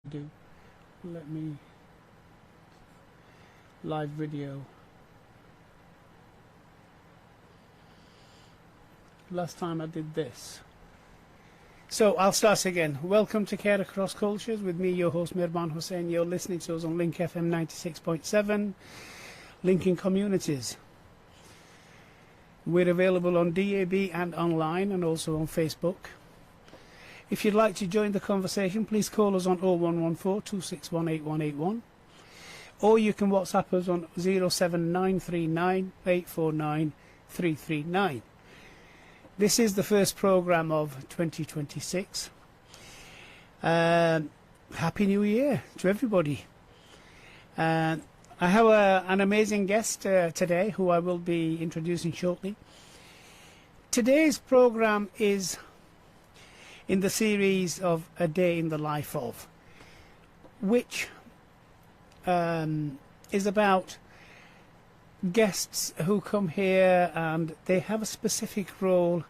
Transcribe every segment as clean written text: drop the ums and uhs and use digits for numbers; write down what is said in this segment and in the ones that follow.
do. Let me live video. Last time I did this. So I'll start again. Welcome to Care Across Cultures with me, your host Mirban Hussain. You're listening to us on Link FM 96.7, linking communities. We're available on DAB and online, and also on Facebook. If you'd like to join the conversation, please call us on 0114 261 8181, or you can WhatsApp us on 07939 849 339. This is the first programme of 2026. Happy New Year to everybody. I have an amazing guest today who I will be introducing shortly. Today's programme is in the series of A Day in the Life of, which is about guests who come here and they have a specific role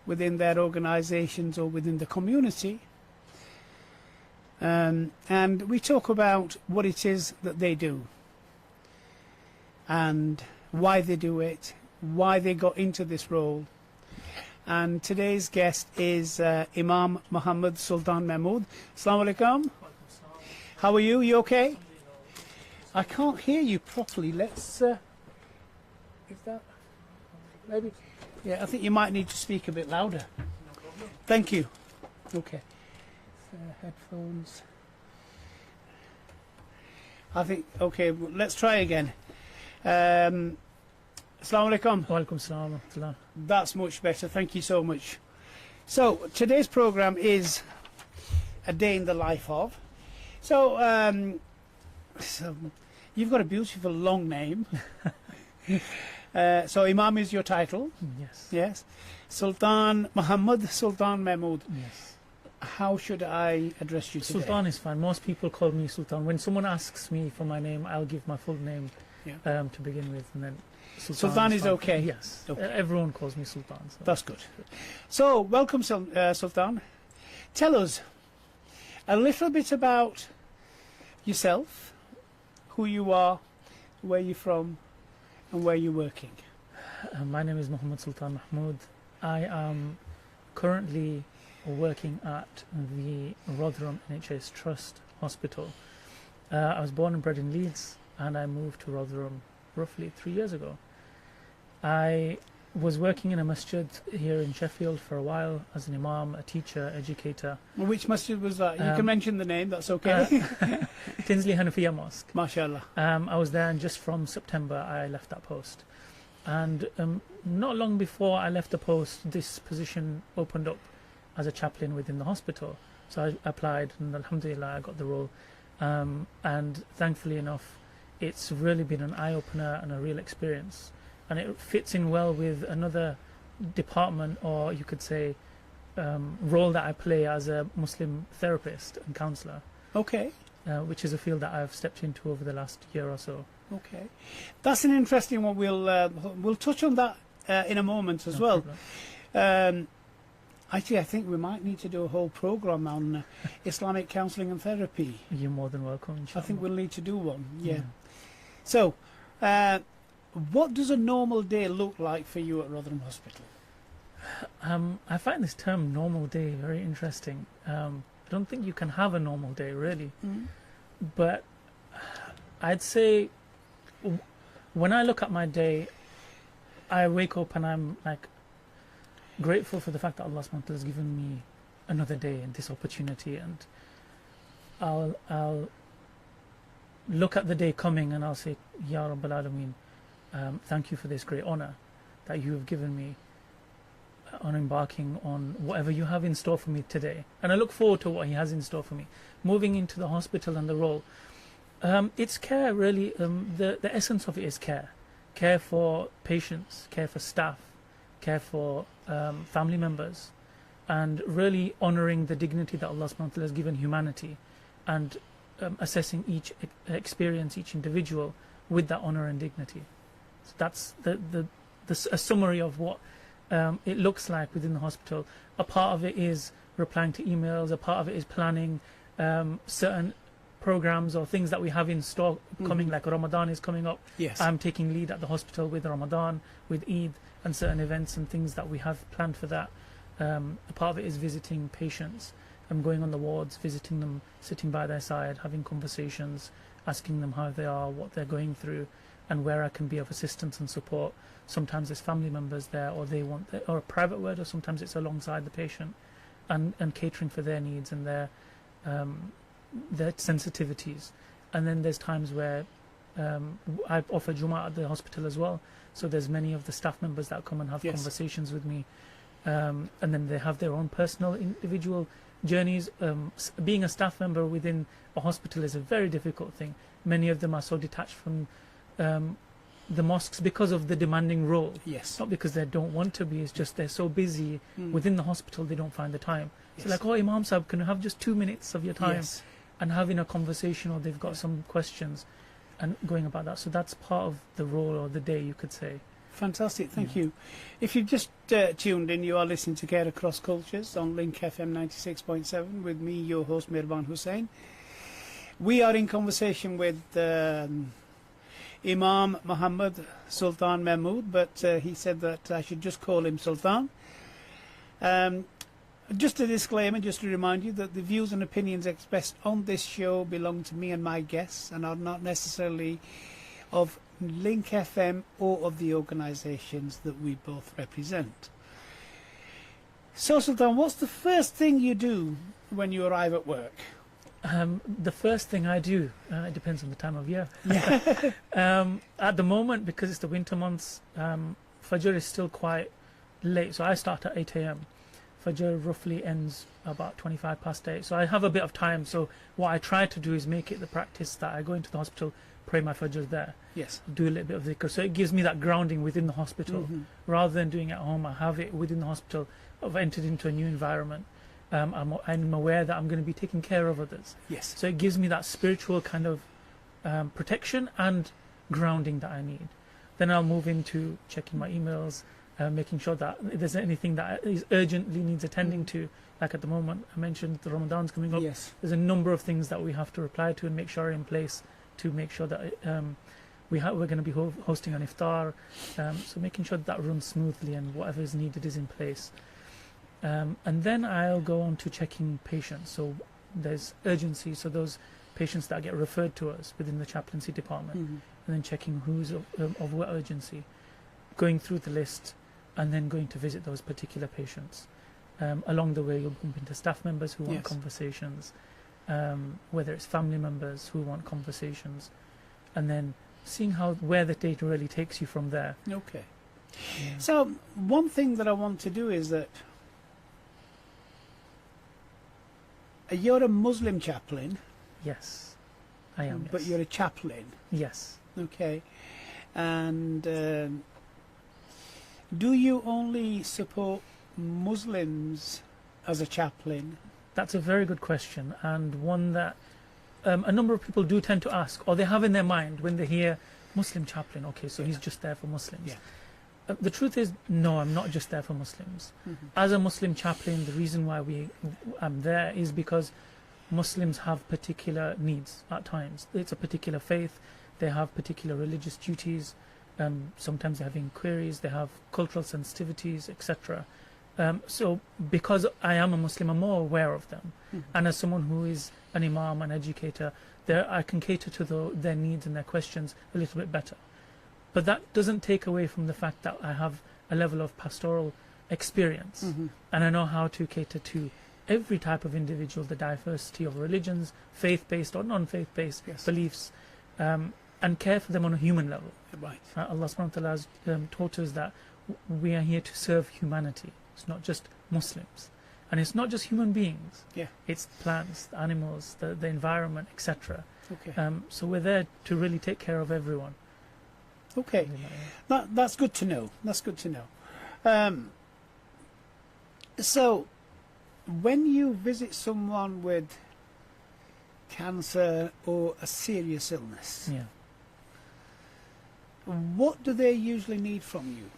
within their organisations or within the community, and we talk about what it is that they do and why they do it, why they got into this role. And today's guest is Imam Mohammed Sultaan Mehmood. Assalamu alaikum. How are you? You okay? I can't hear you properly. Let's is that maybe? Yeah, I think you might need to speak a bit louder. No problem. Thank you. Okay. Headphones. I think, okay, let's try again. Assalamu alaikum. Walaikum salam. That's much better. Thank you so much. So today's program is A Day in the Life of. So, so you've got a beautiful long name. So Imam is your title. Yes. Yes. Sultan Mohammed Sultaan Mehmood. Yes. How should I address you today? Sultan is fine. Most people call me Sultan. When someone asks me for my name, I'll give my full name to begin with, and then Sultan is okay. Yes. Okay. Everyone calls me Sultan. So. That's good. So welcome, Sultan. Tell us a little bit about yourself, who you are, where you're from, and where you're working. My name is Mohammed Sultaan Mehmood. I am currently working at the Rotherham NHS Trust Hospital. I was born and bred in Leeds, and I moved to Rotherham roughly 3 years ago. I was working in a masjid here in Sheffield for a while as an imam, a teacher, educator. Which masjid was that? You can mention the name, that's okay. Tinsley Hanafiya Mosque. MashaAllah. I was there, and just from September I left that post. And not long before I left the post, this position opened up as a chaplain within the hospital. So I applied, and alhamdulillah I got the role. And thankfully enough, it's really been an eye-opener and a real experience. And it fits in well with another department, or you could say role that I play as a Muslim therapist and counsellor. Okay. Which is a field that I've stepped into over the last year or so. Okay. That's an interesting one. We'll touch on that in a moment as well. Actually, I think we might need to do a whole programme on Islamic counselling and therapy. You're more than welcome, inshallah. I think we'll need to do one, yeah. So, what does a normal day look like for you at Rotherham Hospital? I find this term normal day very interesting. I don't think you can have a normal day, really. But I'd say when I look at my day, I wake up and I'm like grateful for the fact that Allah subhanahu wa ta'ala has given me another day and this opportunity, and I'll look at the day coming and I'll say, Ya Rabbil Alameen, thank you for this great honour that you have given me on embarking on whatever you have in store for me today. And I look forward to what He has in store for me. Moving into the hospital and the role, it's care, really. The essence of it is care. Care for patients, care for staff, care for family members, and really honouring the dignity that Allah subhanahu wa ta'ala has given humanity, and assessing each experience, each individual with that honour and dignity. So that's a summary of what it looks like within the hospital. A part of it is replying to emails, a part of it is planning certain programs or things that we have in store coming, like Ramadan is coming up. Yes. I'm taking lead at the hospital with Ramadan, with Eid, and certain events and things that we have planned for that. A part of it is visiting patients. I'm going on the wards, visiting them, sitting by their side, having conversations, asking them how they are, what they're going through, and where I can be of assistance and support. Sometimes there's family members there, or they want, or a private word, or sometimes it's alongside the patient, and catering for their needs and their sensitivities. And then there's times where I offer Jummah at the hospital as well. So there's many of the staff members that come and have conversations with me, and then they have their own personal, individual journeys. Being a staff member within a hospital is a very difficult thing. Many of them are so detached from the mosques because of the demanding role. Yes. Not because they don't want to be, it's just they're so busy within the hospital they don't find the time. Yes. So like, oh, Imam Sahib, can you have just 2 minutes of your time? Yes. And having a conversation, or they've got some questions and going about that. So that's part of the role or the day, you could say. Fantastic, thank you. If you've just tuned in, you are listening to Care Across Cultures on Link FM 96.7 with me, your host, Mirban Hussain. We are in conversation with Imam Mohammed Sultaan Mehmood, but he said that I should just call him Sultan. Just a disclaimer, just to remind you that the views and opinions expressed on this show belong to me and my guests and are not necessarily of Link FM or of the organisations that we both represent. So, Sultan, what's the first thing you do when you arrive at work? The first thing I do, it depends on the time of year. At the moment, because it's the winter months, Fajr is still quite late, so I start at 8 a.m. Fajr roughly ends about 25 past 8, so I have a bit of time. So what I try to do is make it the practice that I go into the hospital, pray my Fajr there, do a little bit of dhikr, so it gives me that grounding within the hospital. Rather than doing it at home, I have it within the hospital. I've entered into a new environment. I'm aware that I'm going to be taking care of others. Yes. So it gives me that spiritual kind of protection and grounding that I need. Then I'll move into checking my emails, making sure that if there's anything that is urgently needs attending to. Like at the moment, I mentioned the Ramadan's coming up. Yes. There's a number of things that we have to reply to and make sure are in place to make sure that we're going to be hosting an iftar. So making sure that runs smoothly and whatever is needed is in place. And then I'll go on to checking patients. So there's urgency, so those patients that get referred to us within the chaplaincy department, and then checking who's of what urgency, going through the list, and then going to visit those particular patients. Along the way, you'll bump into staff members who want conversations, whether it's family members who want conversations, and then seeing where the data really takes you from there. Okay. Yeah. So one thing that I want to do is that you're a Muslim chaplain. Yes, I am. But you're a chaplain. Yes. Okay. And do you only support Muslims as a chaplain? That's a very good question, and one that a number of people do tend to ask, or they have in their mind when they hear Muslim chaplain. Okay, so he's just there for Muslims. Yeah. The truth is, no, I'm not just there for Muslims. As a Muslim chaplain, the reason why I'm there is because Muslims have particular needs at times. It's a particular faith, they have particular religious duties, sometimes they have inquiries, they have cultural sensitivities, etc. So because I am a Muslim, I'm more aware of them. And as someone who is an imam, an educator, I can cater to their needs and their questions a little bit better. But that doesn't take away from the fact that I have a level of pastoral experience, and I know how to cater to every type of individual, the diversity of religions, faith-based or non-faith-based beliefs, and care for them on a human level. Right. Allah subhanahu wa ta'ala has taught us that we are here to serve humanity. It's not just Muslims, and it's not just human beings. Yeah. It's plants, the animals, the environment, etc. Okay. So we're there to really take care of everyone. Okay, that's good to know. That's good to know. So, when you visit someone with cancer or a serious illness, what do they usually need from you?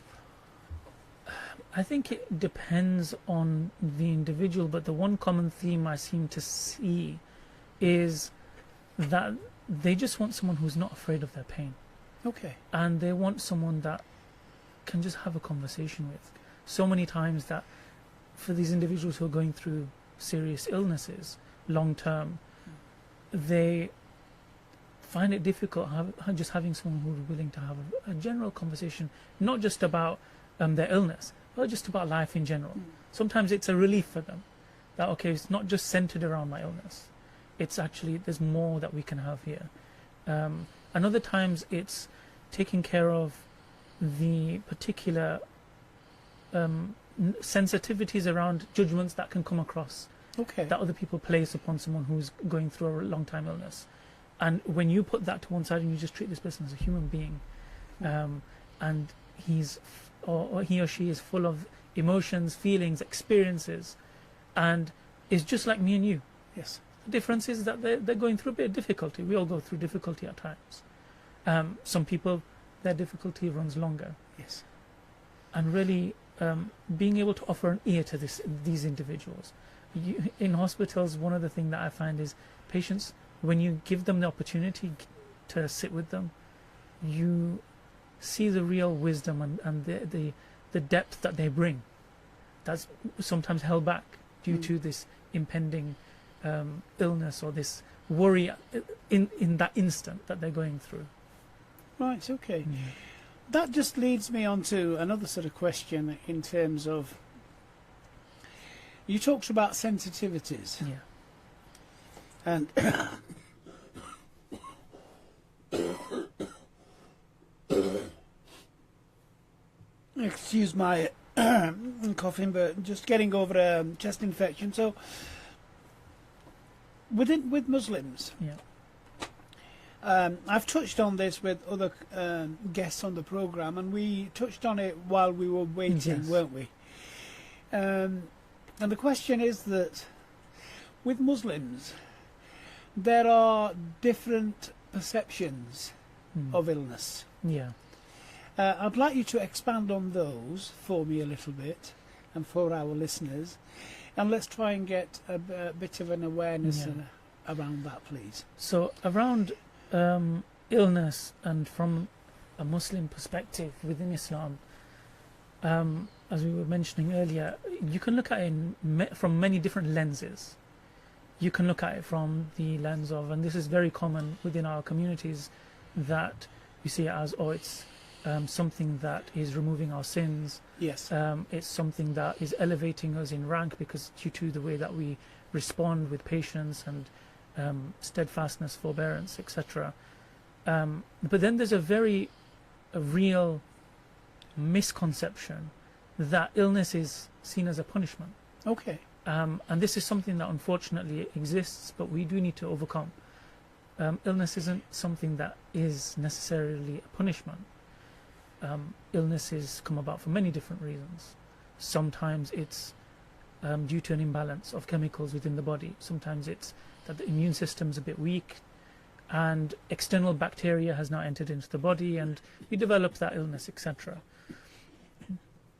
I think it depends on the individual, but the one common theme I seem to see is that they just want someone who's not afraid of their pain, Okay. and they want someone that can just have a conversation with. So many times that for these individuals who are going through serious illnesses long term, they find it difficult just having someone who's willing to have a general conversation, not just about their illness, but just about life in general. Sometimes it's a relief for them that, okay, it's not just centered around my illness. It's actually, there's more that we can have here. And other times it's taking care of the particular sensitivities around judgments that can come across Okay. that other people place upon someone who's going through a long time illness. And when you put that to one side and you just treat this person as a human being, and or he or she is full of emotions, feelings, experiences, and is just like me and you. Yes. The difference is that they're going through a bit of difficulty. We all go through difficulty at times. Some people, their difficulty runs longer. Yes. And really being able to offer an ear to these individuals. In hospitals, one of the things that I find is patients, when you give them the opportunity to sit with them, you see the real wisdom and the depth that they bring. That's sometimes held back due to this impending illness or this worry in that instant that they're going through. Right, okay. That just leads me on to another sort of question in terms of, you talked about sensitivities. Yeah. And excuse my coughing, but just getting over a chest infection. So with Muslims, Yeah. I've touched on this with other guests on the programme, and we touched on it while we were waiting, Yes. weren't we? And the question is that with Muslims, there are different perceptions of illness. Yeah. I'd like you to expand on those for me a little bit and for our listeners, and let's try and get a bit of an awareness around that, please. So around illness, and from a Muslim perspective within Islam, as we were mentioning earlier, you can look at it from many different lenses. You can look at it from the lens of, and this is very common within our communities, that we see it as, oh, it's something that is removing our sins. Yes. It's something that is elevating us in rank because due to the way that we respond with patience and steadfastness, forbearance, etc. But then there's a real misconception that illness is seen as a punishment. Okay. And this is something that unfortunately exists, but we do need to overcome. Illness isn't something that is necessarily a punishment. Illnesses come about for many different reasons. Sometimes it's due to an imbalance of chemicals within the body. Sometimes it's that the immune system's a bit weak and external bacteria has now entered into the body and we develop that illness, etc.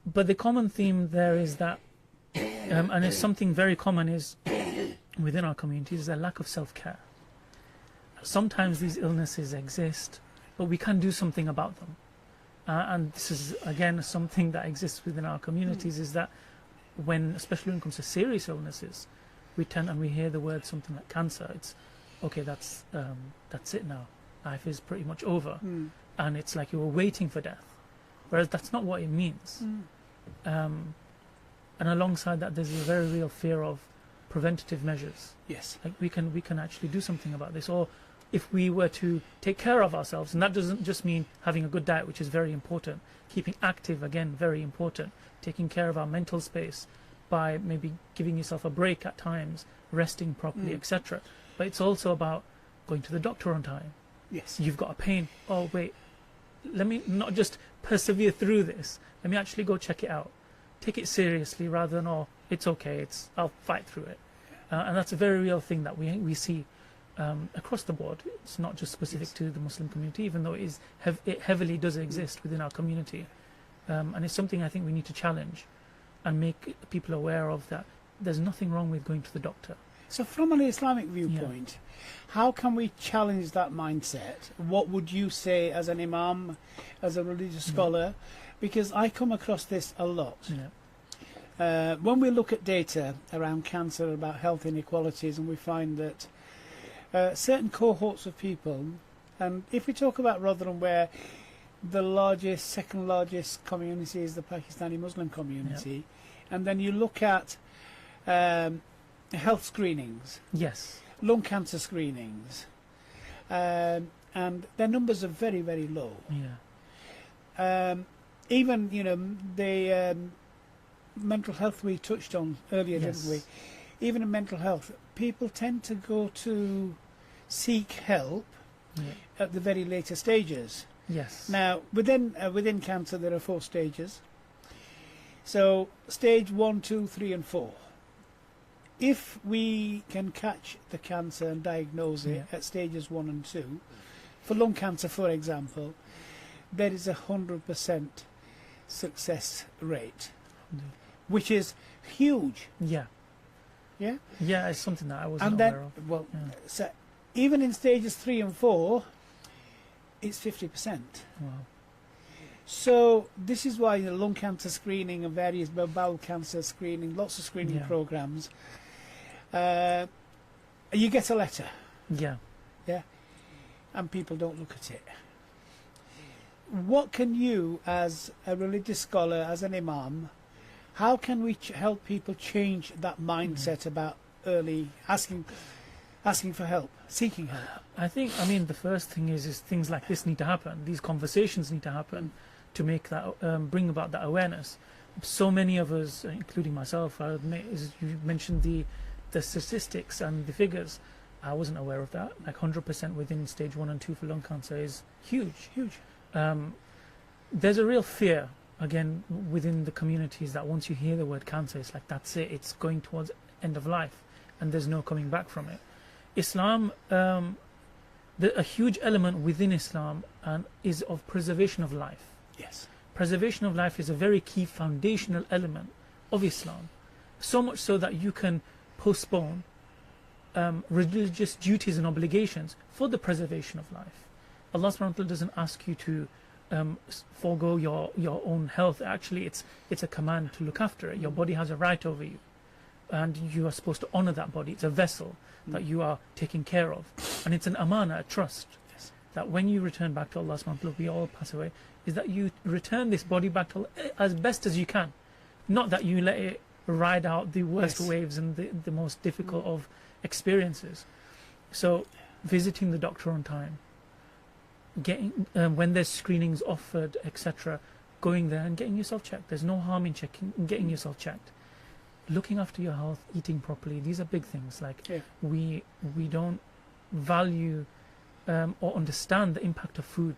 But the common theme there is that, and it's something very common is within our communities, is a lack of self-care. Sometimes these illnesses exist, but we can do something about them. And this is, again, something that exists within our communities, is that especially when it comes to serious illnesses, we tend, and we hear the word something like cancer, it's, okay, that's it now. Life is pretty much over. And it's like you were waiting for death. Whereas that's not what it means. And alongside that, there's a very real fear of preventative measures. Yes. Like we can actually do something about this. Or if we were to take care of ourselves, and that doesn't just mean having a good diet, which is very important, keeping active, again, very important, taking care of our mental space by maybe giving yourself a break at times, resting properly, etc. But it's also about going to the doctor on time. Yes. You've got a pain. Oh, wait, let me not just persevere through this. Let me actually go check it out. Take it seriously rather than, oh, it's okay, I'll fight through it. And that's a very real thing that we see across the board. It's not just specific to the Muslim community, even though it heavily does exist within our community. And it's something I think we need to challenge and make people aware of, that there's nothing wrong with going to the doctor. So from an Islamic viewpoint, how can we challenge that mindset? What would you say as an imam, as a religious scholar? Because I come across this a lot. When we look at data around cancer, about health inequalities, and we find that certain cohorts of people, and if we talk about Rotherham, where the second largest community is the Pakistani Muslim community, and then you look at health screenings, lung cancer screenings, and their numbers are very, very low. Even, you know, the mental health we touched on earlier, didn't we? Even in mental health, people tend to go to seek help at the very later stages. Now, within cancer, there are 4 stages. So, stage 1, 2, 3, and 4. If we can catch the cancer and diagnose it at stages 1 and 2, for lung cancer, for example, there is 100% success rate, which is huge. Yeah, it's something that I wasn't aware of. Well, so even in stages 3 and 4, it's 50%. Wow. So this is why the lung cancer screening and various bowel cancer screening, lots of screening programs, you get a letter. And people don't look at it. What can you, as a religious scholar, as an imam, how can we help people change that mindset about early asking for help, seeking help? I mean, the first thing is things like this need to happen. These conversations need to happen to make that, bring about that awareness. So many of us, including myself, I admit, as you mentioned the statistics and the figures, I wasn't aware of that. Like 100% within stage 1 and 2 for lung cancer is huge. There's a real fear, again, within the communities that once you hear the word cancer, it's like, that's it, it's going towards end of life, and there's no coming back from it. Islam, a huge element within Islam is of preservation of life. Preservation of life is a very key foundational element of Islam, so much so that you can postpone religious duties and obligations for the preservation of life. Allah subhanahu wa ta'ala doesn't ask you to forego your own health. Actually, it's a command to look after it. Your body has a right over you, and you are supposed to honor that body. It's a vessel that you are taking care of, and it's an amana, a trust, that when you return back to Allah subhanahu wa ta'ala, we all pass away, is that you return this body back to Allah as best as you can, not that you let it ride out the worst waves and the most difficult of experiences. So visiting the doctor on time, getting when there's screenings offered, etc., going there and getting yourself checked. There's no harm in getting yourself checked. Looking after your health, eating properly, these are big things. Like we don't value or understand the impact of food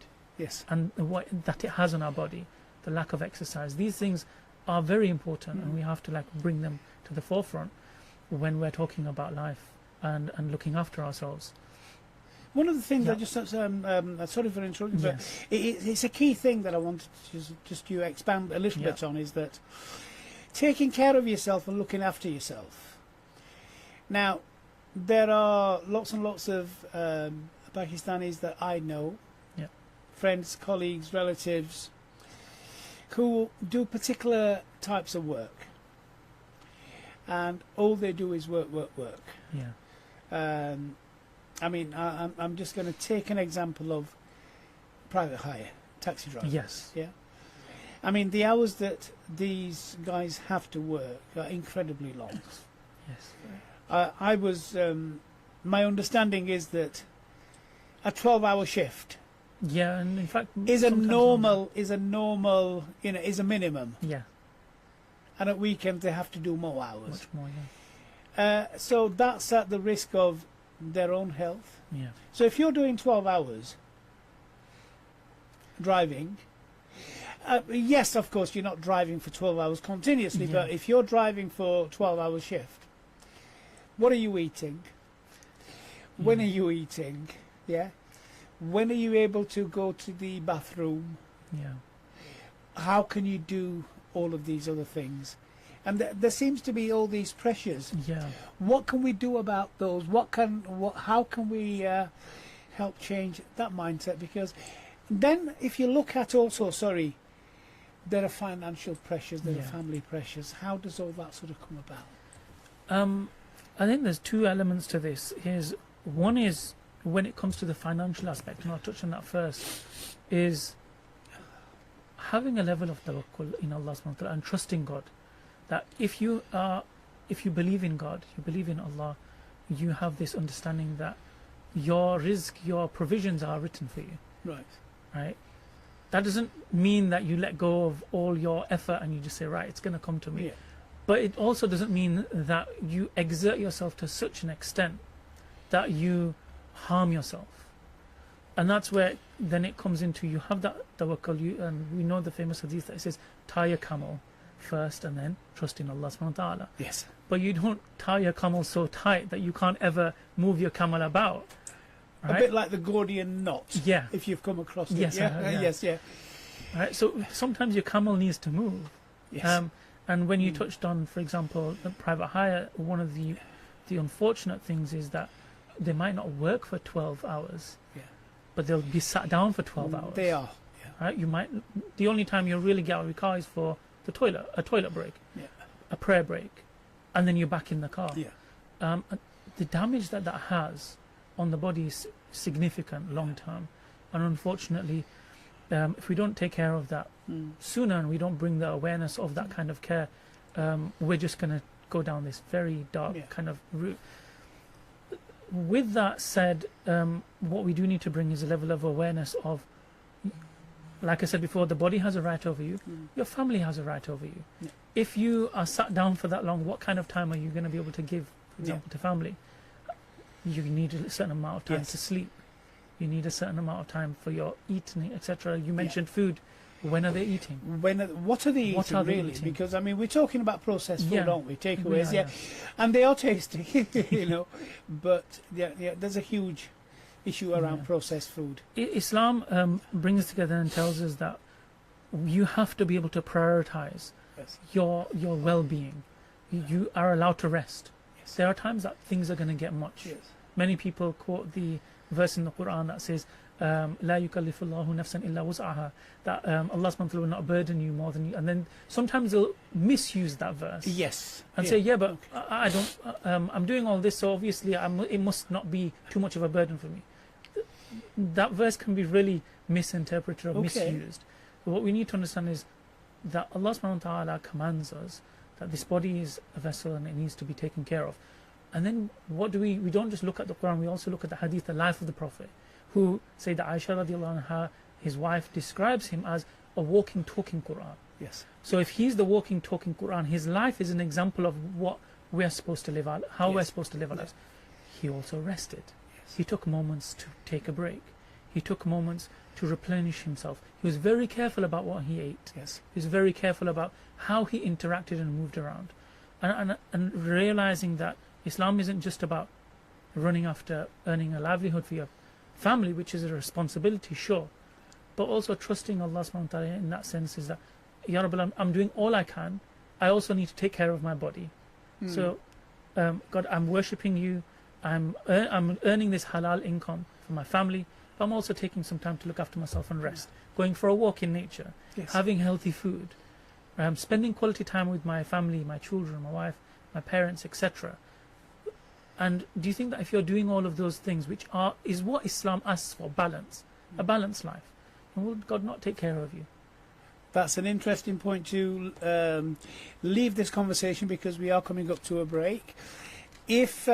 and what that it has on our body, the lack of exercise. These things are very important, and we have to bring them to the forefront when we're talking about life and looking after ourselves. One of the things I just sorry for interrupting, but it's a key thing that I wanted to just you expand a little bit on, is that taking care of yourself and looking after yourself. Now, there are lots and lots of Pakistanis that I know, friends, colleagues, relatives, who do particular types of work, and all they do is work. I mean, I'm just going to take an example of private hire, taxi drivers. I mean, the hours that these guys have to work are incredibly long. I was, my understanding is that a 12-hour shift and in fact is a normal, you know, is a minimum. And at weekends they have to do more hours. Much more, so that's at the risk of their own health. So if you're doing 12 hours driving, yes, of course, you're not driving for 12 hours continuously, but if you're driving for 12-hour shift, what are you eating? When are you eating? When are you able to go to the bathroom? How can you do all of these other things? And there seems to be all these pressures. Yeah. What can we do about those? How can we help change that mindset? Because then, if you look at also, there are financial pressures, there are family pressures. How does all that sort of come about? I think there's two elements to this. One is when it comes to the financial aspect, and I'll touch on that first, is having a level of tawakkul in Allah subhanahu wa ta'ala and trusting God. That if you believe in God, you believe in Allah, you have this understanding that your rizq, your provisions are written for you. Right? That doesn't mean that you let go of all your effort and you just say, right, it's going to come to me. Yeah. But it also doesn't mean that you exert yourself to such an extent that you harm yourself. And that's where then it comes into, you have that tawakkul, and we know the famous hadith that says, tie your camel first and then trust in Allah subhanahu wa ta'ala. Yes. But you don't tie your camel so tight that you can't ever move your camel about. Right? A bit like the Gordian knot. Yeah. If you've come across it. Yes, Yes, yeah. Right? So sometimes your camel needs to move. Yes. And when you touched on, for example, private hire, one of the unfortunate things is that they might not work for 12 hours, but they'll be sat down for 12 hours. They are. Yeah. Right? The only time you'll really get out of your car is for a toilet break, a prayer break, and then you're back in the car. Yeah. The damage that has on the body is significant long term, and unfortunately, if we don't take care of that sooner and we don't bring the awareness of that kind of care, we're just going to go down this very dark kind of route. With that said, what we do need to bring is a level of awareness of, like I said before, the body has a right over you, your family has a right over you. Yeah. If you are sat down for that long, what kind of time are you going to be able to give, for example, to family? You need a certain amount of time to sleep. You need a certain amount of time for your eating, etc. You mentioned food. When are they eating? What are they eating, really? Because, I mean, we're talking about processed food, aren't we? Takeaways, and they are tasty, But, there's a huge issue around processed food. Islam brings together and tells us that you have to be able to prioritize your well-being. You are allowed to rest. There are times that things are going to get much. Many people quote the verse in the Quran that says, لا يكلف الله نفسا إلا وسعها, that Allah subhanahu wa ta'ala will not burden you more than you. And then sometimes they'll misuse that verse. And say, but I don't, I'm doing all this, so obviously it must not be too much of a burden for me. That verse can be really misinterpreted or misused. But what we need to understand is that Allah subhanahu wa ta'ala commands us that this body is a vessel and it needs to be taken care of. And then what do we don't just look at the Quran, we also look at the hadith, the life of the Prophet, who say that Aisha radiallahu anha, his wife, describes him as a walking, talking Quran. So if he's the walking, talking Quran, his life is an example of what we're supposed to live out, how we're supposed to live our lives. He also rested. He took moments to take a break. He took moments to replenish himself. He was very careful about what he ate. He was very careful about how he interacted and moved around. And realizing that Islam isn't just about running after earning a livelihood for your family, which is a responsibility, sure, but also trusting Allah subhanahu wa ta'ala in that sense is that, Ya Rabbi, I'm doing all I can. I also need to take care of my body. So, God, I'm worshipping you. I'm earning this halal income for my family, but I'm also taking some time to look after myself and rest. Going for a walk in nature, having healthy food, spending quality time with my family, my children, my wife, my parents, etc. And do you think that if you're doing all of those things, which is what Islam asks for, balance, a balanced life, and will God not take care of you? That's an interesting point to leave this conversation, because we are coming up to a break. If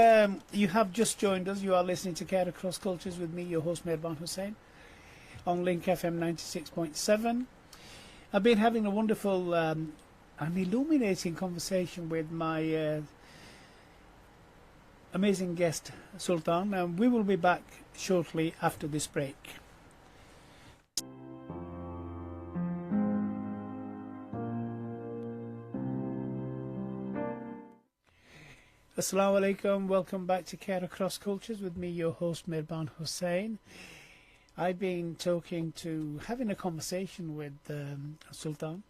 you have just joined us, you are listening to Care Across Cultures with me, your host, Mehban Hussain, on Link FM 96.7. I've been having a wonderful and illuminating conversation with my amazing guest, Sultan, and we will be back shortly after this break. Assalamu alaikum, welcome back to Care Across Cultures with me, your host, Mehban Hussain. I've been having a conversation with Sultan,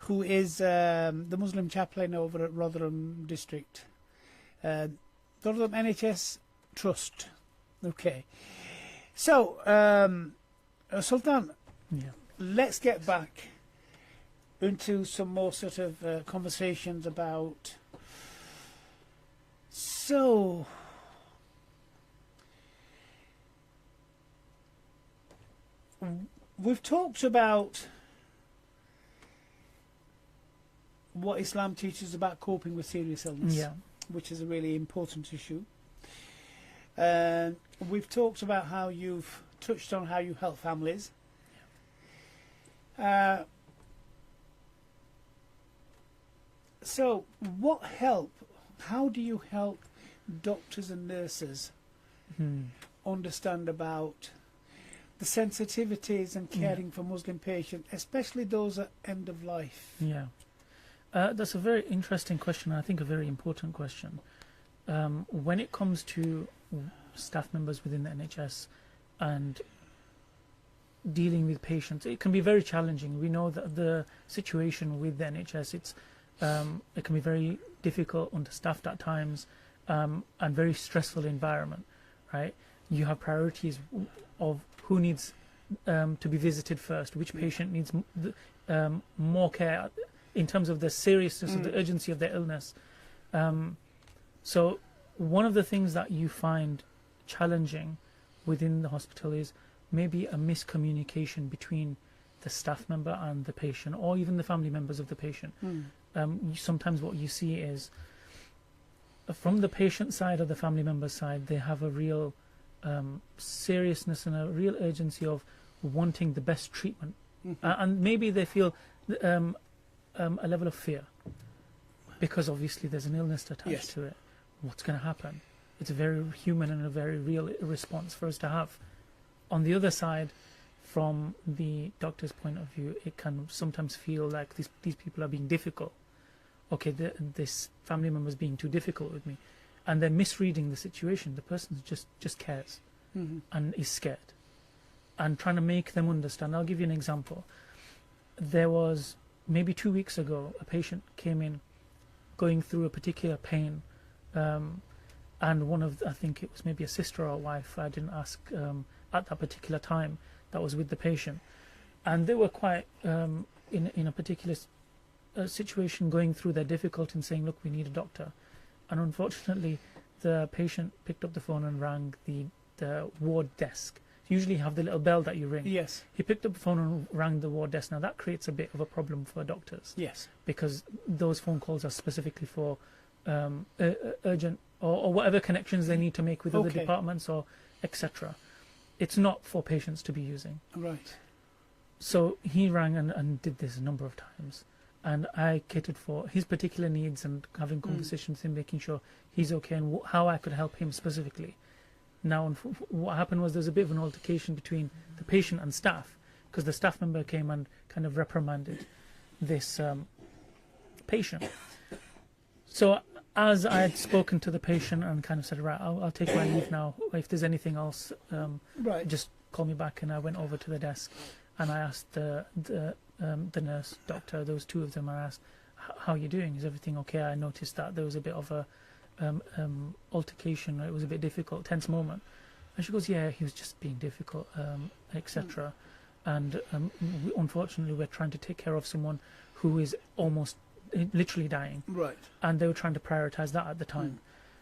who is the Muslim chaplain over at Rotherham District. Rotherham NHS Trust. Okay. So, Sultan, Yeah. let's get back into some more sort of conversations about. So, we've talked about what Islam teaches about coping with serious illness, Yeah. which is a really important issue. We've talked about how you've touched on how you help families. So, what help? How do you help doctors and nurses understand about the sensitivities and caring for Muslim patients, especially those at end of life? Yeah. That's a very interesting question, I think a very important question. When it comes to staff members within the NHS and dealing with patients, it can be very challenging. We know that the situation with the NHS, it can be very difficult, understaffed at times, and very stressful environment, right? You have priorities of who needs to be visited first, which patient needs more care in terms of the seriousness of the urgency of their illness. So one of the things that you find challenging within the hospital is maybe a miscommunication between the staff member and the patient, or even the family members of the patient. Sometimes what you see is from the patient side or the family member side, they have a real seriousness and a real urgency of wanting the best treatment. And maybe they feel a level of fear because obviously there's an illness attached to it. What's going to happen? It's a very human and a very real response for us to have. On the other side, from the doctor's point of view, it can sometimes feel like these people are being difficult. Okay, this family member is being too difficult with me, and they're misreading the situation. The person just cares and is scared, and trying to make them understand. I'll give you an example. There was maybe 2 weeks ago, a patient came in going through a particular pain, and I think it was maybe a sister or a wife, I didn't ask at that particular time, that was with the patient, and they were quite in a particular situation, going through their difficulty and saying, look, we need a doctor. And unfortunately the patient picked up the phone and rang the ward desk. Usually you have the little bell that you ring. Yes. He picked up the phone and rang the ward desk. Now that creates a bit of a problem for doctors. Yes. Because those phone calls are specifically for urgent or whatever connections they need to make with other departments or etc. It's not for patients to be using. Right. So he rang and did this a number of times. And I catered for his particular needs and having conversations with him, making sure he's okay and how I could help him specifically. Now, what happened was there's a bit of an altercation between the patient and staff, because the staff member came and kind of reprimanded this patient. So as I had spoken to the patient and kind of said, right, I'll take my leave now. If there's anything else, just call me back. And I went over to the desk and I asked the nurse, doctor, those two of them, I asked, how are you doing? Is everything okay? I noticed that there was a bit of a altercation. It was a bit difficult, tense moment. And she goes, yeah, he was just being difficult, etc. And unfortunately, we're trying to take care of someone who is almost literally dying. Right. And they were trying to prioritize that at the time.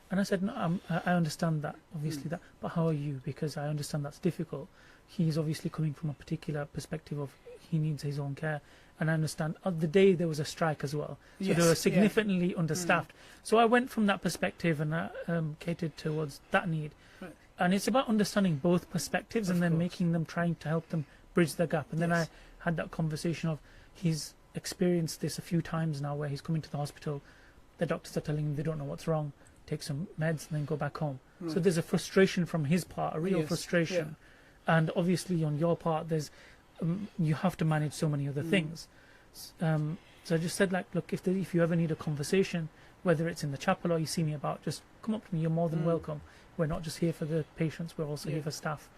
And I said, no, I understand that, obviously, that, but how are you? Because I understand that's difficult. He's obviously coming from a particular perspective of he needs his own care. And I understand the day there was a strike as well. So they were significantly understaffed. So I went from that perspective and I catered towards that need. Right. And it's about understanding both perspectives and then making them, trying to help them bridge the gap. And then I had that conversation of he's experienced this a few times now where he's coming to the hospital. The doctors are telling him they don't know what's wrong. Take some meds and then go back home. Right. So there's a frustration from his part, a real frustration. Yeah. And obviously on your part, there's you have to manage so many other things. So I just said, like, look, if you ever need a conversation, whether it's in the chapel or you see me about, just come up to me. You're more than welcome. We're not just here for the patients. We're also here for staff.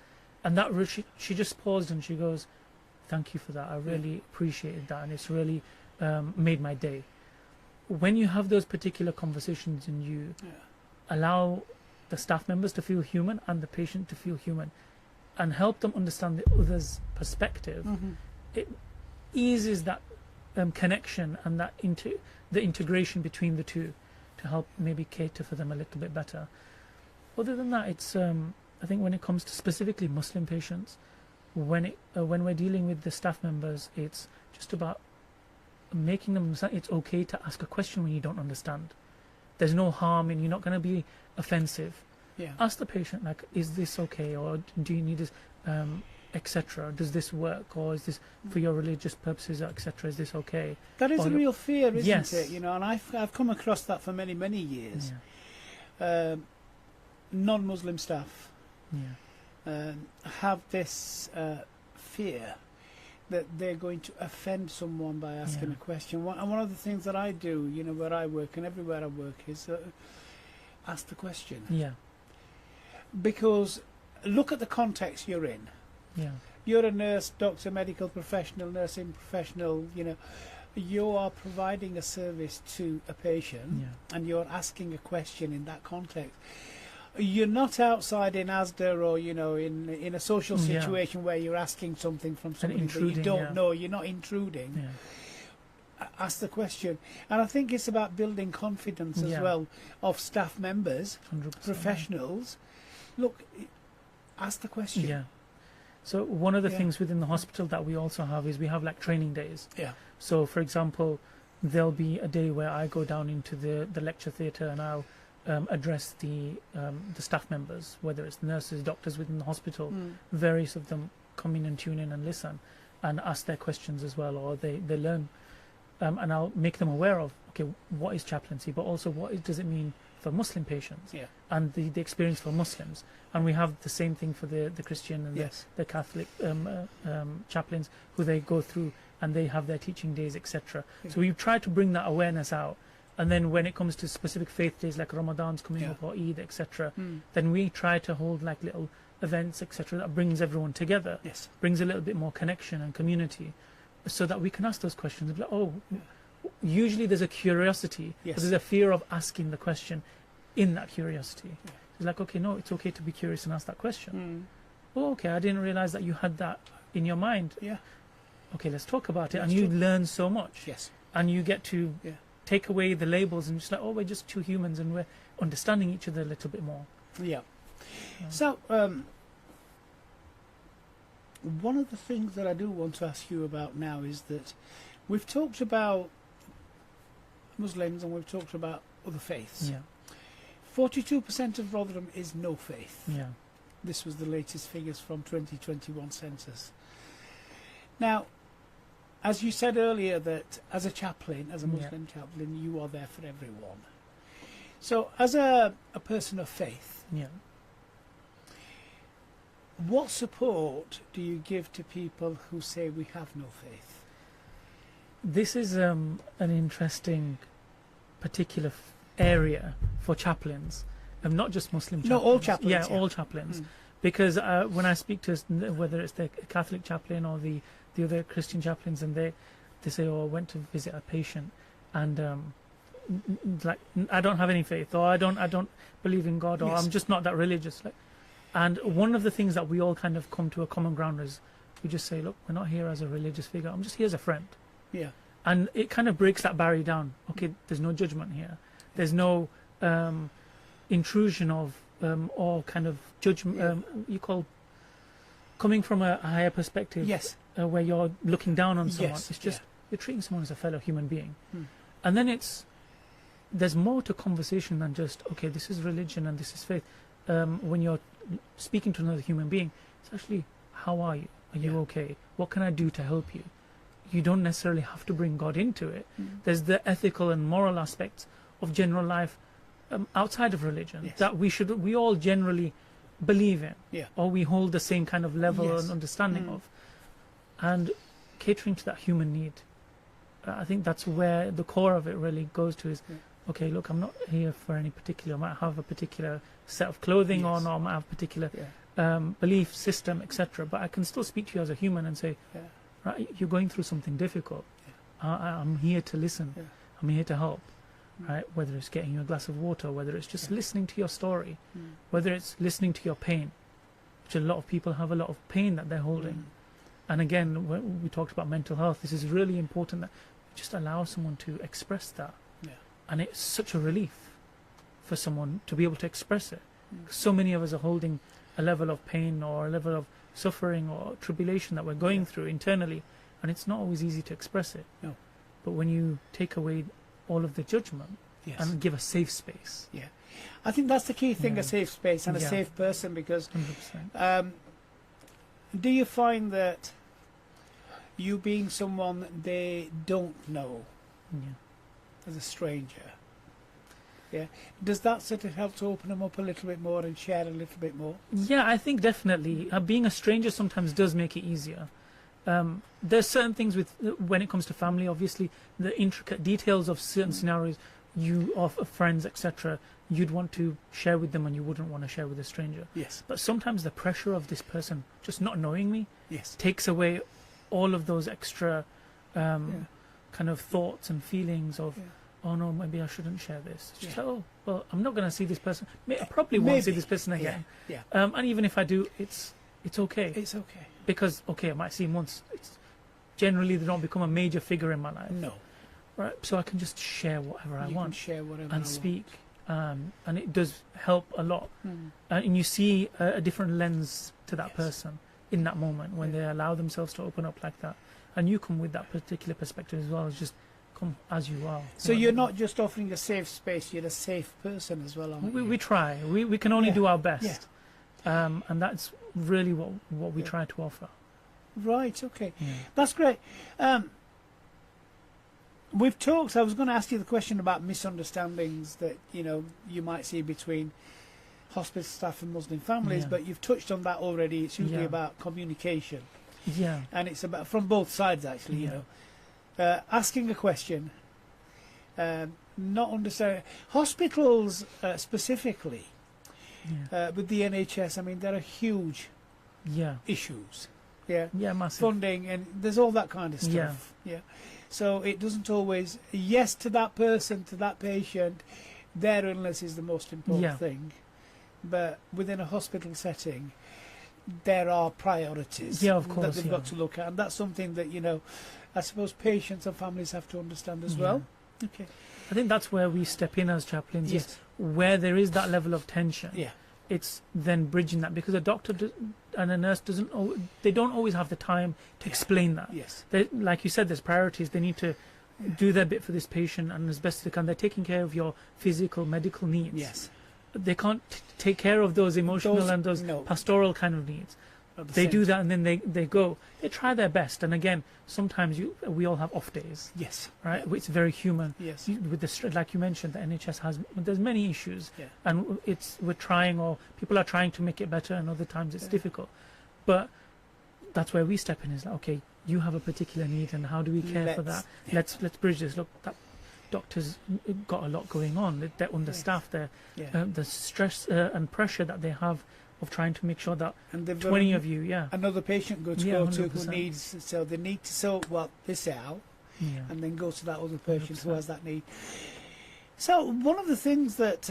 And that she just paused and she goes, thank you for that. I really appreciated that. And it's really made my day. When you have those particular conversations and you allow the staff members to feel human and the patient to feel human and help them understand the other's perspective, it eases that connection and that the integration between the two to help maybe cater for them a little bit better. Other than that, it's I think when it comes to specifically Muslim patients, when we're dealing with the staff members, it's just about making them understand it's okay to ask a question when you don't understand. There's no harm in, you're not going to be offensive. Yeah. Ask the patient, like, is this okay, or do you need this, etc. Does this work, or is this for your religious purposes, etc. Is this okay? That is Or a real fear, isn't Yes. it? You know, and I've come across that for many, many years. Non-Muslim staff have this fear that they're going to offend someone by asking a question. And one of the things that I do, you know, where I work and everywhere I work, is ask the question. Yeah. Because look at the context you're in. Yeah. You're a nurse, doctor, medical professional, nursing professional, you know. You are providing a service to a patient and you're asking a question in that context. You're not outside in Asda or, you know, in a social situation where you're asking something from somebody that you don't know. You're not intruding. Ask the question. And I think it's about building confidence as well of staff members, 100%, professionals. Look, ask the question. Yeah. So one of the things within the hospital that we also have is we have like training days. Yeah. So for example, there'll be a day where I go down into the lecture theatre and I'll address the staff members, whether it's nurses, doctors within the hospital. Various of them come in and tune in and listen and ask their questions as well, or they learn. And I'll make them aware of, okay, what is chaplaincy, but also does it mean for Muslim patients and the experience for Muslims. And we have the same thing for the Christian and the Catholic chaplains, who they go through and they have their teaching days, etc. So we've tried to bring that awareness out. And then when it comes to specific faith days like Ramadan's coming up or Eid, etc., then we try to hold like little events, etc., that brings everyone together, brings a little bit more connection and community, so that we can ask those questions. Like, usually there's a curiosity, but there's a fear of asking the question in that curiosity. It's like, okay, no, it's okay to be curious and ask that question. Oh, okay, I didn't realize that you had that in your mind. Okay, let's talk about it. And you learn so much. And you get to take away the labels and just like, oh, we're just two humans and we're understanding each other a little bit more. So, one of the things that I do want to ask you about now is that we've talked about Muslims and we've talked about other faiths. 42% of Rotherham is no faith. This was the latest figures from 2021 census. Now, as you said earlier, that as a chaplain, as a Muslim chaplain, you are there for everyone. So, as a person of faith, what support do you give to people who say we have no faith? This is an interesting particular area for chaplains, not just Muslim chaplains. No, all chaplains. All chaplains. Because when I speak to, whether it's the Catholic chaplain or the other Christian chaplains, and they say, oh, I went to visit a patient and like, I don't have any faith, or I don't believe in God, or I'm just not that religious. Like, and one of the things that we all kind of come to a common ground is we just say, look, we're not here as a religious figure, I'm just here as a friend. And it kind of breaks that barrier down. Okay, there's no judgment here. There's no intrusion of or kind of judgment, you call coming from a higher perspective, where you're looking down on someone. It's just you're treating someone as a fellow human being. And then there's more to conversation than just, okay, this is religion and this is faith. When you're speaking to another human being, it's actually, how are you? Are you okay? What can I do to help you? You don't necessarily have to bring God into it. There's the ethical and moral aspects of general life outside of religion that we all generally believe in, or we hold the same kind of level and understanding of, and catering to that human need. I think that's where the core of it really goes to is, okay, look, I'm not here for any particular, I might have a particular set of clothing on, or I might have a particular belief system, etc., but I can still speak to you as a human and say, right, you're going through something difficult. I'm here to listen. Yeah. I'm here to help. Right? Whether it's getting you a glass of water, whether it's just listening to your story, whether it's listening to your pain, which a lot of people have a lot of pain that they're holding. And again, when we talked about mental health, this is really important that we just allow someone to express that. Yeah. And it's such a relief for someone to be able to express it. So many of us are holding a level of pain or a level of suffering or tribulation that we're going through internally, and it's not always easy to express it. No. But when you take away all of the judgment and give a safe space. Yeah. I think that's the key thing, Yeah. a safe space and a Yeah. safe person, because 100%. do you find that you being someone they don't know Yeah. as a stranger, does that sort of help to open them up a little bit more and share a little bit more? Yeah, I think definitely. Being a stranger sometimes does make it easier. There's certain things when it comes to family, obviously, the intricate details of certain scenarios, of friends, etc., you'd want to share with them and you wouldn't want to share with a stranger. Yes. But sometimes the pressure of this person just not knowing me Yes. takes away all of those extra kind of thoughts and feelings of, oh no, maybe I shouldn't share this. It's just like, oh, well, I'm not going to see this person. I probably won't see this person again. Yeah. And even if I do, it's okay. It's okay. Because, okay, I might see him once. Generally, they don't become a major figure in my life. No. Right? So I can just share whatever I You want can share whatever and I speak. And it does help a lot. And you see a different lens to that person in that moment when they allow themselves to open up like that. And you come with that particular perspective as well, as just come as you are. So you're not just offering a safe space, you're a safe person as well, aren't you? We try. We can only do our best. Yeah. And that's really what we try to offer. Right, okay. That's great. We've talked, I was going to ask you the question about misunderstandings that, you might see between hospital staff and Muslim families, but you've touched on that already. It's usually about communication. Yeah. And it's about from both sides, actually, asking a question, not understanding. Hospitals specifically, with the NHS, I mean, there are huge issues. Yeah, massive. Funding, and there's all that kind of stuff. Yeah. So it doesn't always, yes, to that person, to that patient, their illness is the most important thing. But within a hospital setting, there are priorities of course, that they've got to look at. And that's something that, I suppose patients and families have to understand as well. Okay. I think that's where we step in as chaplains, is where there is that level of tension. Yeah. It's then bridging that, because a doctor and a nurse they don't always have the time to explain that. Yes. Like you said, there's priorities. They need to do their bit for this patient, and as best they can. They're taking care of your physical, medical needs. Yes. They can't take care of those emotional and those pastoral kind of needs. They do that, and then they go. They try their best, and again, sometimes we all have off days. Yes. Right. It's very human. Yes. With the like you mentioned, the NHS there's many issues, Yeah. and we're trying, or people are trying to make it better, and other times it's difficult. But that's where we step in. Is like, okay, you have a particular need, and how do we care for that? Yeah. Let's bridge this. Look, that doctor's got a lot going on. They're understaffed. The stress and pressure that they have of trying to make sure that 20 of you, another patient go to 100%. who needs, so they need to sort this out, and then go to that other patient 100%. who has that need. So one of the things that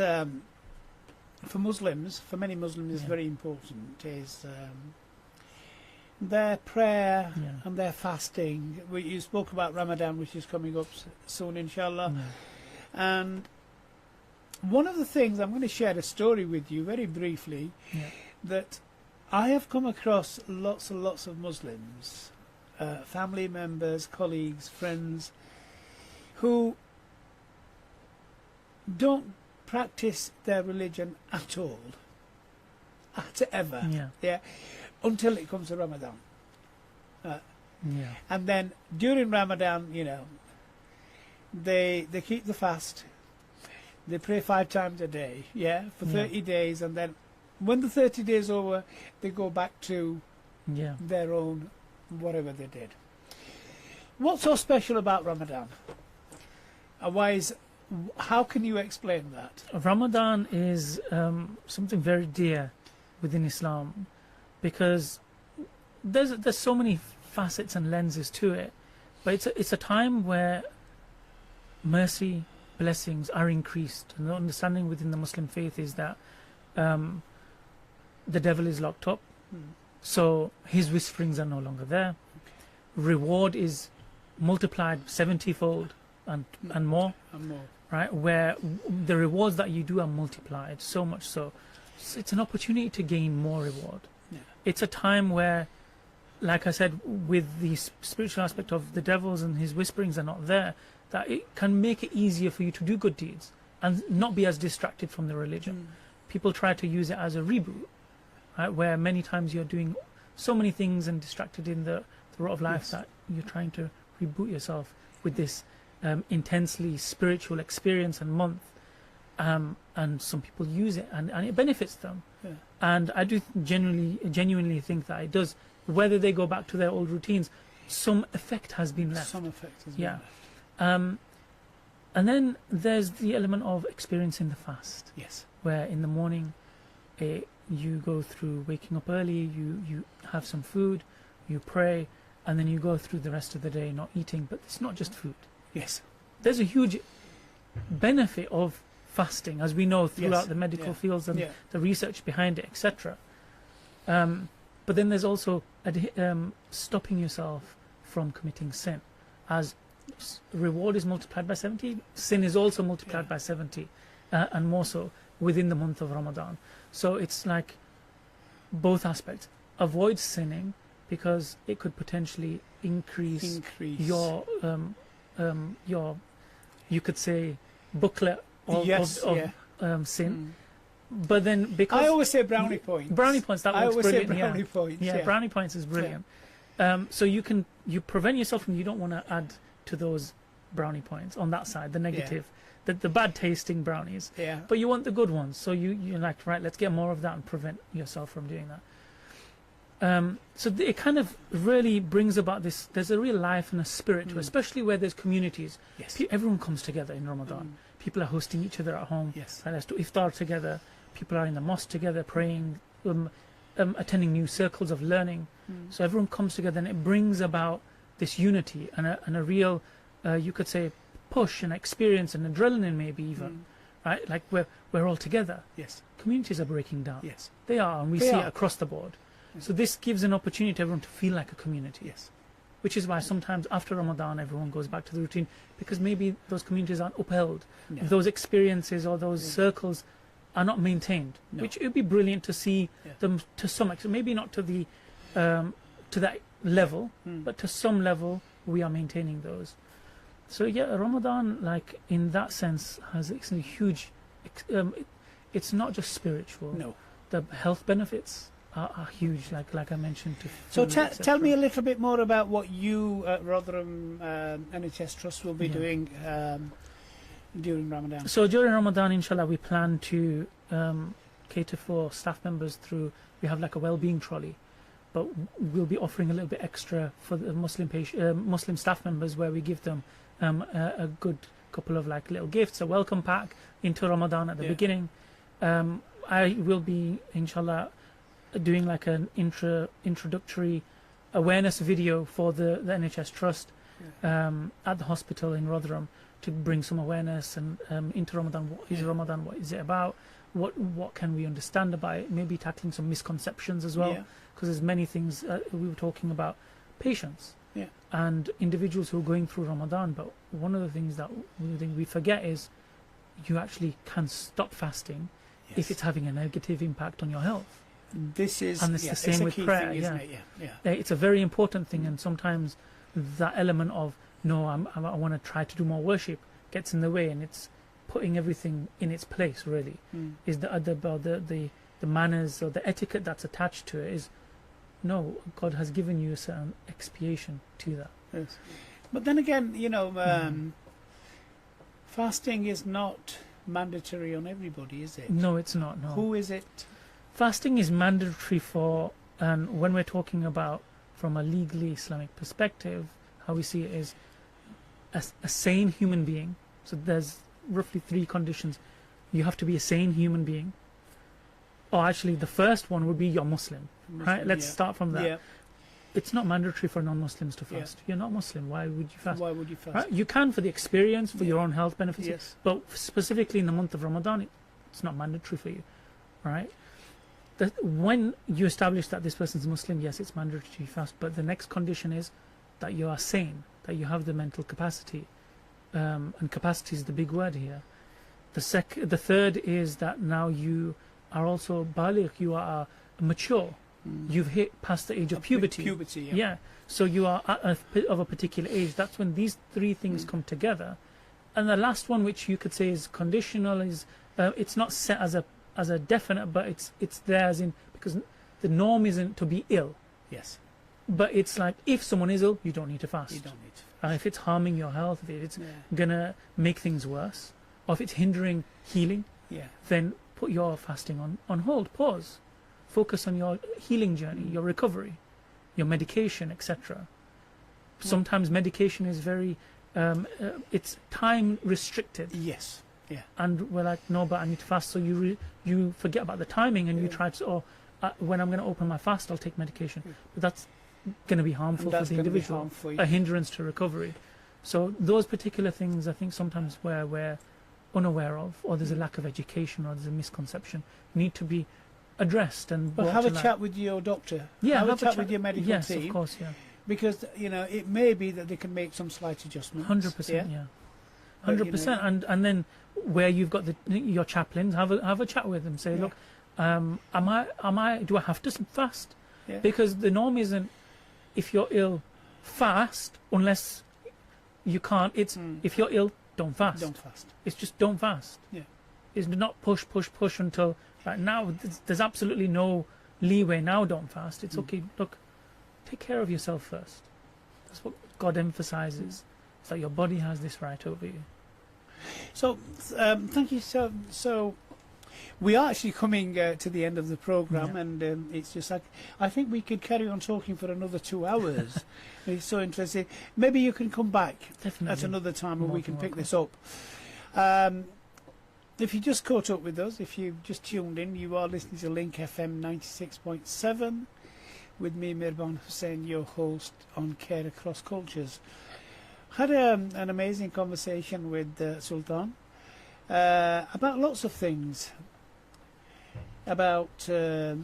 for many Muslims is very important is their prayer and their fasting. You spoke about Ramadan, which is coming up soon, inshallah. And one of the things, I'm going to share a story with you very briefly, that I have come across lots and lots of Muslims, family members, colleagues, friends, who don't practice their religion at all, ever, until it comes to Ramadan. And then during Ramadan, they keep the fast. They pray 5 times a day, for 30 days, and then when the 30 days over, they go back to their own, whatever they did. What's so special about Ramadan? How can you explain that? Ramadan is something very dear within Islam, because there's so many facets and lenses to it. But it's a time where mercy, blessings are increased. And the understanding within the Muslim faith is that the devil is locked up, so his whisperings are no longer there. Reward is multiplied 70-fold and more, right? Where the rewards that you do are multiplied so much so. It's an opportunity to gain more reward. Yeah. It's a time where, like I said, with the spiritual aspect of the devils and his whisperings are not there, that it can make it easier for you to do good deeds and not be as distracted from the religion. People try to use it as a reboot, right? Where many times you're doing so many things and distracted in the rut of life that you're trying to reboot yourself with this intensely spiritual experience and month. And some people use it and it benefits them. Yeah. And I do genuinely think that it does. Whether they go back to their old routines, some effect has been left. Some effect has been left. And then there's the element of experiencing the fast. Yes. Where in the morning you go through waking up early, you have some food, you pray, and then you go through the rest of the day not eating. But it's not just food. Yes. There's a huge benefit of fasting, as we know throughout the medical fields and the research behind it, etc. But then there's also stopping yourself from committing sin. As reward is multiplied by 70, sin is also multiplied by 70, and more so within the month of Ramadan. So it's like both aspects. Avoid sinning because it could potentially increase your you could say booklet of sin. But then because I always say brownie points. Brownie points, that I works always say brilliant. brownie points. Yeah, brownie points is brilliant. So you prevent yourself from, you don't want to add to those brownie points on that side, the negative, the bad tasting brownies. Yeah. But you want the good ones. So you're like, right, let's get more of that and prevent yourself from doing that. So it kind of really brings about this, there's a real life and a spirit to it, especially where there's communities. Yes. Everyone comes together in Ramadan. People are hosting each other at home. Yes. Right, let's do iftar together. People are in the mosque together praying, attending new circles of learning. So everyone comes together and it brings about this unity and a real, you could say, push and experience and adrenaline maybe even, right? Like we're all together. Yes. Communities are breaking down. Yes. They are, and we see it across the board. So this gives an opportunity to everyone to feel like a community. Yes. Which is why sometimes after Ramadan everyone goes back to the routine, because maybe those communities aren't upheld. No. Those experiences or those circles are not maintained. No. Which it would be brilliant to see them to some extent, maybe not to the to that level, but to some level we are maintaining those. So yeah, Ramadan, like in that sense, has a huge. It's not just spiritual. No. The health benefits are huge, like I mentioned. So tell me a little bit more about what you at Rotherham NHS Trust will be doing during Ramadan. So during Ramadan, inshallah, we plan to cater for staff members through. We have like a well-being trolley, but we'll be offering a little bit extra for the Muslim staff members, where we give them a good couple of like little gifts, a welcome pack into Ramadan at the beginning. I will be, inshallah, doing like an introductory awareness video for the NHS Trust at the hospital in Rotherham to bring some awareness and into Ramadan. What is Ramadan? What is it about? What can we understand about it? Maybe tackling some misconceptions as well, because there's many things. We were talking about patience and individuals who are going through Ramadan, but one of the things that we forget is you actually can stop fasting if it's having a negative impact on your health. This is, and it's the same with prayer. Thing, isn't it? It's a very important thing, and sometimes that element of I want to try to do more worship gets in the way, and it's putting everything in its place. Really, is the manners or the etiquette that's attached to it. Is no, God has given you a certain expiation to that. Yes. But then again, fasting is not mandatory on everybody, is it? No, it's not. No. Who is it? Fasting is mandatory for, and when we're talking about from a legally Islamic perspective, how we see it is a sane human being. So there's roughly 3 conditions. You have to be a sane human being. Or actually, the first one would be you're Muslim, right? Let's start from that. it's not mandatory for non-Muslims to Yeah. fast. You're not Muslim. Why would you fast? Why would you fast? Right? You can for the experience, for your own health benefits, Yes. but specifically in the month of Ramadan, it's not mandatory for you, right? When you establish that this person's Muslim, yes, it's mandatory to fast, but the next condition is that you are sane, that you have the mental capacity, and capacity is the big word here. The third is that now you are also baligh, you are mature, you've hit past the age of puberty. Puberty, yeah. Yeah, so you are of a particular age. That's when these three things come together. And the last one, which you could say is conditional, is it's not set as a definite, but it's there as in, because the norm isn't to be ill. Yes. But it's like, if someone is ill, you don't need to fast. You don't need to. And if it's harming your health, if it's gonna make things worse, or if it's hindering healing, then put your fasting on hold, pause. Focus on your healing journey, your recovery, your medication, etc. Sometimes medication is very, it's time restricted. Yes. Yeah. And we're like, no, but I need to fast. So you forget about the timing, and you try to, when I'm going to open my fast, I'll take medication. But that's going to be harmful for the individual, a hindrance to recovery. So those particular things, I think sometimes where we're unaware of, or there's a lack of education, or there's a misconception, need to be addressed and Well, have a chat with your doctor. Yeah, have a chat with your medical yes, team. Yes, of course, yeah. Because, it may be that they can make some slight adjustments. 100%, yeah. 100%, and then where you've got your chaplains, have a chat with them. Say, look, do I have to fast? Yeah. Because the norm isn't, if you're ill, fast, unless you can't. It's if you're ill, don't fast. Don't fast. It's just don't fast. Yeah. It's not push until now. There's absolutely no leeway. Now don't fast. It's okay. Look, take care of yourself first. That's what God emphasizes. It's that your body has this right over you. So, thank you. So we are actually coming to the end of the program, and it's just like, I think we could carry on talking for another 2 hours. It's so interesting. Maybe you can come back at another time, and we can pick this up. If you just caught up with us, if you've just tuned in, you are listening to Link FM 96.7 with me, Mirbon Hussain, your host on Care Across Cultures. Had an amazing conversation with Sultan about lots of things, about the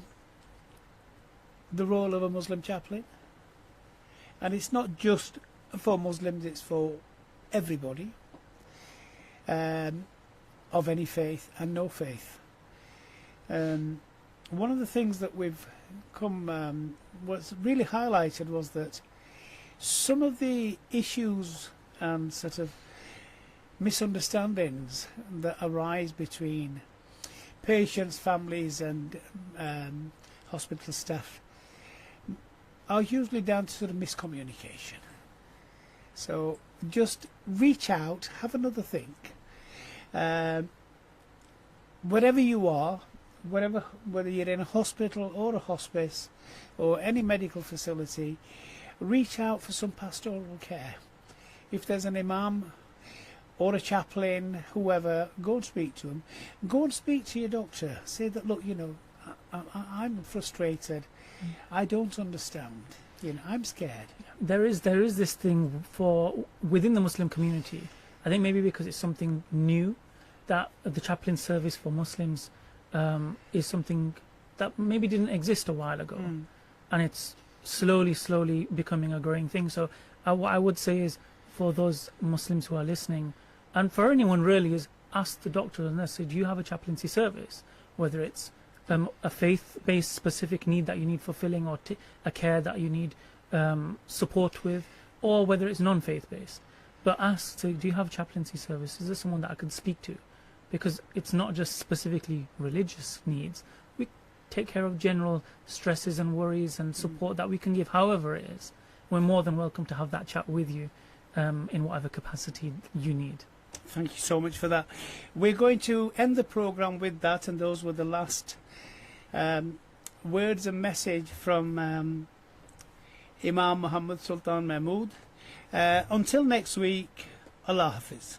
role of a Muslim chaplain. And it's not just for Muslims, it's for everybody of any faith and no faith. One of the things that we've was really highlighted was that some of the issues and sort of misunderstandings that arise between patients, families and hospital staff are usually down to sort of miscommunication. So just reach out, have another think. Wherever you are, whether you're in a hospital or a hospice or any medical facility, reach out for some pastoral care. If there's an imam or a chaplain, whoever, go and speak to them. Go and speak to your doctor. Say that, look, I'm frustrated. I don't understand. I'm scared. There is this thing for within the Muslim community. I think maybe because it's something new, that the chaplain service for Muslims is something that maybe didn't exist a while ago, and it's slowly becoming a growing thing. So what I would say is, for those Muslims who are listening, and for anyone really, is ask the doctor and nurse, say, do you have a chaplaincy service? Whether it's a faith-based specific need that you need fulfilling, or a care that you need support with, or whether it's non-faith-based. But ask, say, do you have a chaplaincy service? Is there someone that I could speak to? Because it's not just specifically religious needs. We take care of general stresses and worries and support that we can give, however it is. We're more than welcome to have that chat with you in whatever capacity you need. Thank you so much for that. We're going to end the programme with that, and those were the last words and message from Imam Mohammed Sultaan Mehmood. Until next week, Allah Hafiz.